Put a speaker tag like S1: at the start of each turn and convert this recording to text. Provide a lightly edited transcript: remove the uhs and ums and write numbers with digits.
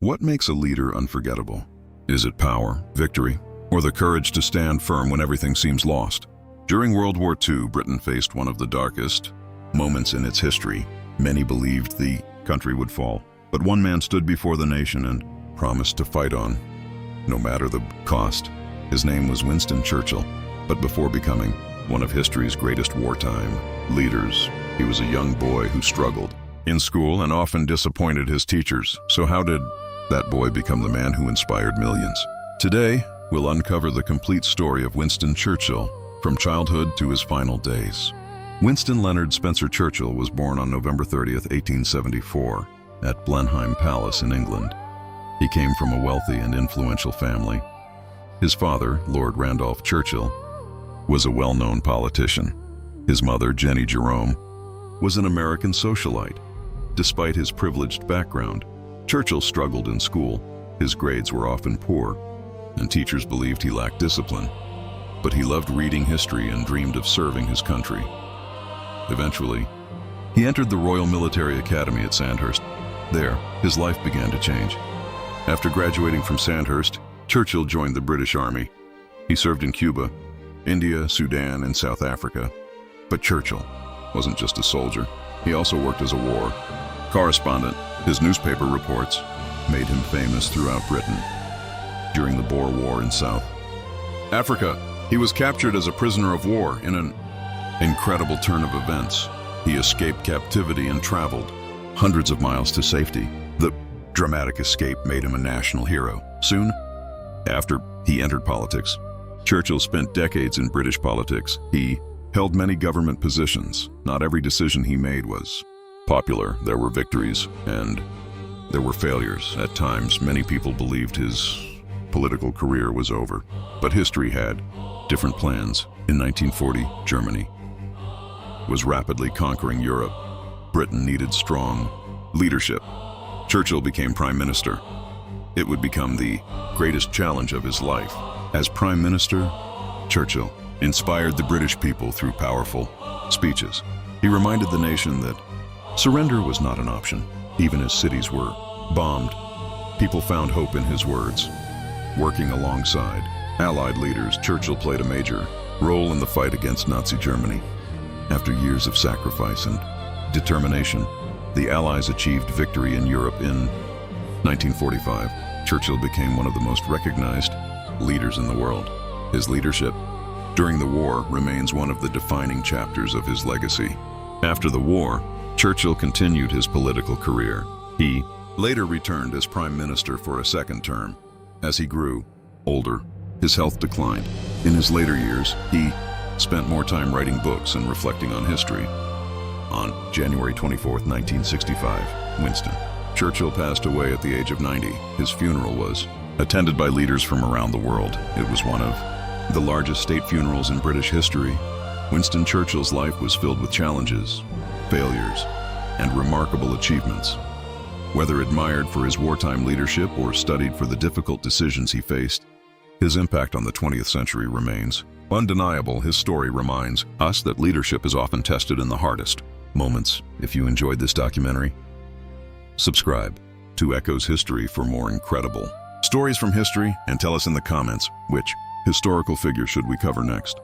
S1: What makes a leader unforgettable? Is it power, victory, or the courage to stand firm when everything seems lost? During World War II, Britain faced one of the darkest moments in its history. Many believed the country would fall, but one man stood before the nation and promised to fight on, no matter the cost. His name was Winston Churchill, but before becoming one of history's greatest wartime leaders, he was a young boy who struggled in school and often disappointed his teachers. So how did that boy become the man who inspired millions? Today, we'll uncover the complete story of Winston Churchill, from childhood to his final days. Winston Leonard Spencer Churchill was born on November 30th, 1874, at Blenheim Palace in England. He came from a wealthy and influential family. His father, Lord Randolph Churchill, was a well-known politician. His mother, Jenny Jerome, was an American socialite. Despite his privileged background, Churchill struggled in school. His grades were often poor, and teachers believed he lacked discipline. But he loved reading history and dreamed of serving his country. Eventually, he entered the Royal Military Academy at Sandhurst. There, his life began to change. After graduating from Sandhurst, Churchill joined the British Army. He served in Cuba, India, Sudan, and South Africa. But Churchill wasn't just a soldier. He also worked as a war correspondent. His newspaper reports made him famous throughout Britain. During the Boer War in South Africa, he was captured as a prisoner of war. In an incredible turn of events, he escaped captivity and traveled hundreds of miles to safety. The dramatic escape made him a national hero. Soon after he entered politics, Churchill spent decades in British politics. He held many government positions. Not every decision he made was popular. There were victories and there were failures. At times, many people believed his political career was over. But history had different plans. In 1940, Germany was rapidly conquering Europe. Britain needed strong leadership. Churchill became prime minister. It would become the greatest challenge of his life. As prime minister, Churchill inspired the British people through powerful speeches. He reminded the nation that surrender was not an option. Even as cities were bombed, people found hope in his words. Working alongside Allied leaders, Churchill played a major role in the fight against Nazi Germany. After years of sacrifice and determination, the Allies achieved victory in Europe. In 1945, Churchill became one of the most recognized leaders in the world. His leadership during the war remains one of the defining chapters of his legacy. After the war, Churchill continued his political career. He later returned as prime minister for a second term. As he grew older, his health declined. In his later years, he spent more time writing books and reflecting on history. On January 24, 1965, Winston Churchill passed away at the age of 90. His funeral was attended by leaders from around the world. It was one of the largest state funerals in British history. Winston Churchill's life was filled with challenges, failures, and remarkable achievements. Whether admired for his wartime leadership or studied for the difficult decisions he faced, his impact on the 20th century remains undeniable. His story reminds us that leadership is often tested in the hardest moments. If you enjoyed this documentary, subscribe to Echoes History for more incredible stories from history, and tell us in the comments which historical figure should we cover next.